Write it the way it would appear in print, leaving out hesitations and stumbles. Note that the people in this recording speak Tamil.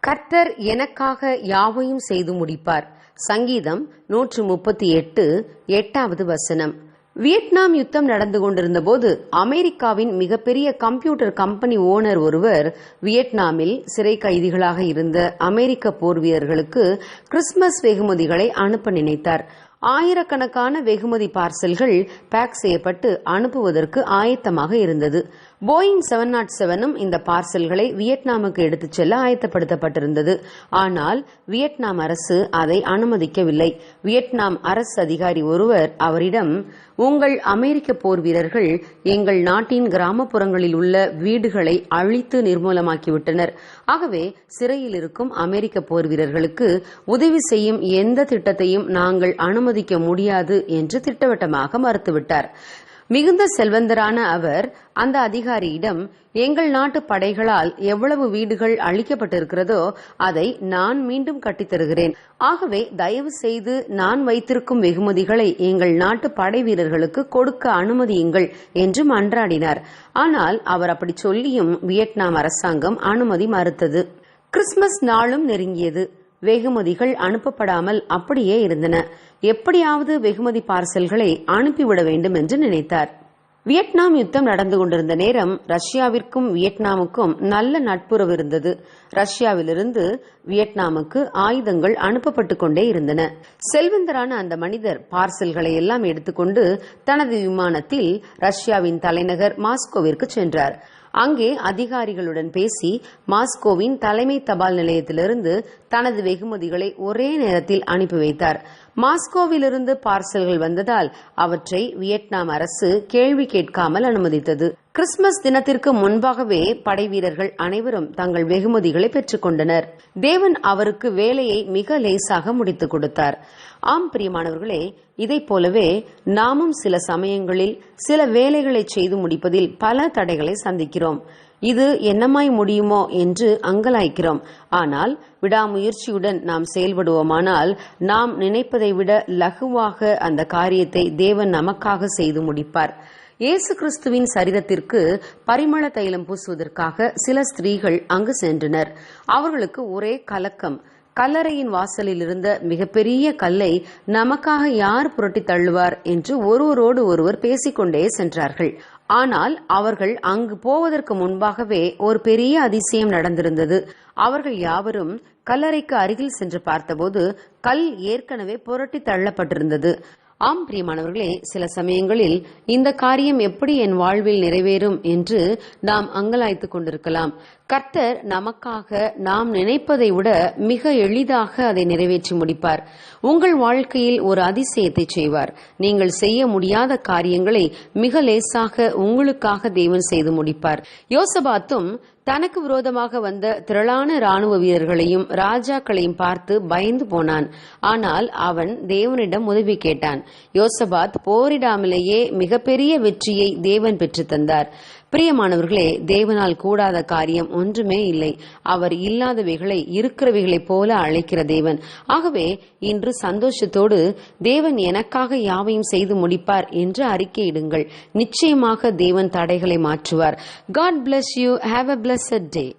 கர்த்தர் எனக்காக யாவையும் செய்து முடிப்பார். சங்கீதம் 138 8வது வசனம். வியட்நாம் யுத்தம் நடந்து கொண்டிருந்த போது அமெரிக்காவின் மிகப்பெரிய கம்ப்யூட்டர் கம்பெனி ஓனர் ஒருவர் வியட்நாமில் சிறை கைதிகளாக இருந்த அமெரிக்க போர் வீரர்களுக்கு கிறிஸ்துமஸ் வெகுமதிகளை அனுப்ப நினைத்தார். ஆயிரக்கணக்கான வெகுமதி பார்சல்கள் பேக் செய்யப்பட்டு அனுப்புவதற்கு ஆயத்தமாக இருந்தது. போயிங் 707 இந்த பார்சல்களை வியட்நாமுக்கு எடுத்துச் செல்ல ஆயத்தப்படுத்தப்பட்டிருந்தது. ஆனால் வியட்நாம் அரசு அதை அனுமதிக்கவில்லை. வியட்நாம் அரசு அதிகாரி ஒருவர் அவரிடம், உங்கள் அமெரிக்க போர் வீரர்கள் எங்கள் நாட்டின் கிராமப்புறங்களில் உள்ள வீடுகளை அழித்து நிர்மூலமாக்கிவிட்டனர். ஆகவே சிறையில் இருக்கும் அமெரிக்க போர் வீரர்களுக்கு உதவி செய்யும் எந்த திட்டத்தையும் நாங்கள் அனுமதிக்க முடியாது என்று திட்டவட்டமாக மறுத்துவிட்டார். மிகுந்த செல்வந்தரான அவர் அந்த அதிகாரியிடம், எங்கள் நாட்டு படைகளால் எவ்வளவு வீடுகள் அழிக்கப்பட்டிருக்கிறதோ அதை நான் மீண்டும் கட்டித்தருகிறேன். ஆகவே தயவு செய்து நான் வைத்திருக்கும் வெகுமதிகளை எங்கள் நாட்டு படை வீரர்களுக்கு கொடுக்க அனுமதியுங்கள் என்று மன்றாடினார். ஆனால் அவர் அப்படி சொல்லியும் வியட்நாம் அரசாங்கம் அனுமதி மறுத்தது. கிறிஸ்துமஸ் நாளும் நெருங்கியது. வெகுமதிகள் அனுப்பப்படாமல் அப்படியே இருந்தன. எப்படியாவது வெகுமதி பார்சல்களை அனுப்பிவிட வேண்டும் என்று நினைத்தார். வியட்நாம் யுத்தம் நடந்து கொண்டிருந்த நேரம் ரஷ்யாவிற்கும் வியட்நாமுக்கும் நல்ல நட்புறவு இருந்தது. ரஷ்யாவிலிருந்து வியட்நாமுக்கு ஆயுதங்கள் அனுப்பப்பட்டு கொண்டே இருந்தன. செல்வந்தரான அந்த மனிதர் பார்சல்களை எல்லாம் எடுத்துக்கொண்டு தனது விமானத்தில் ரஷ்யாவின் தலைநகர் மாஸ்கோவிற்கு சென்றார். அங்கே அதிகாரிகளுடன் பேசி மாஸ்கோவின் தலைமை தபால் நிலையத்திலிருந்து தனது வெகுமதிகளை ஒரே நேரத்தில் அனுப்பி வைத்தார். மாஸ்கோவிலிருந்து பார்சல்கள் வந்ததால் அவற்றை வியட்நாம் அரசு கேள்வி கேட்காமல் அனுமதித்தது. கிறிஸ்துமஸ் தினத்திற்கு முன்பாகவே படை வீரர்கள் அனைவரும் தங்கள் வெகுமதிகளை பெற்றுக் கொண்டனர். தேவன் அவருக்கு வேலையை மிக லேசாக முடித்துக் கொடுத்தார். ஆம் பிரியமானவர்களே, இதைப் போலவே நாமும் சில சமயங்களில் சில வேலைகளை செய்து முடிப்பதில் பல தடைகளை சந்திக்கிறோம். இது என்னமாய் முடியுமோ என்று அங்கலாய்க்கிறோம். ஆனால் விடாமுயற்சியுடன் நாம் செயல்படுவோமானால் நாம் நினைப்பதை விட லகுவாக அந்த காரியத்தை தேவன் நமக்காக செய்து முடிப்பார். இயேசு கிறிஸ்துவின் சரீரத்திற்கு பரிமள தைலம் பூசுவதற்காக சில ஸ்திரீகள் அங்கு சென்றனர். அவர்களுக்கு ஒரே கலக்கம். கல்லறையின் வாசலில் இருந்த மிகப்பெரிய கல்லை நமக்காக யார் புரட்டி தள்ளுவார் என்று ஒருவரோடு ஒருவர் பேசிக்கொண்டே சென்றார்கள். ஆனால் அவர்கள் அங்கு போவதற்கு முன்பாகவே ஒரு பெரிய அதிசயம் நடந்திருந்தது. அவர்கள் யாவரும் கல்லறைக்கு அருகில் சென்று பார்த்தபோது கல் ஏற்கனவே புரட்டி தள்ளப்பட்டிருந்தது. ஆம் பிரியமானவர்களே, சில சமயங்களில் இந்த காரியம் எப்படி என் வாழ்வில் நிறைவேறும் என்று நாம் அங்கலாய்த்துக் கொண்டிருக்கலாம். கர்த்தர் நமக்காக நாம் நினைப்பதை விட மிக எளிதாக அதை நிறைவேற்றி முடிப்பார். உங்கள் வாழ்க்கையில் ஒரு அதிசயத்தை செய்வார். நீங்கள் செய்ய முடியாத காரியங்களை மிக லேசாக உங்களுக்காக தேவன் செய்து முடிப்பார். யோசபாத்தும் தனக்கு விரோதமாக வந்த திரளான ராணுவ வீரர்களையும் ராஜாக்களையும் பார்த்து பயந்து போனான். ஆனால் அவன் தேவனிடம் உதவி கேட்டான். யோசபாத் போரிடாமலேயே மிகப்பெரிய வெற்றியை தேவன் பெற்று தந்தார். பிரியமானவர்களே, தேவனால் கூடாத காரியம் ஒன்றுமே இல்லை. அவர் இல்லாதவைகளை இருக்கிறவைகளைப் போல அழைக்கிற தேவன். ஆகவே இன்று சந்தோஷத்தோடு தேவன் எனக்காக யாவையும் செய்து முடிப்பார் என்று அறிக்கையிடுங்கள். நிச்சயமாக தேவன் தடைகளை மாற்றுவார். God bless you. Have a blessed day.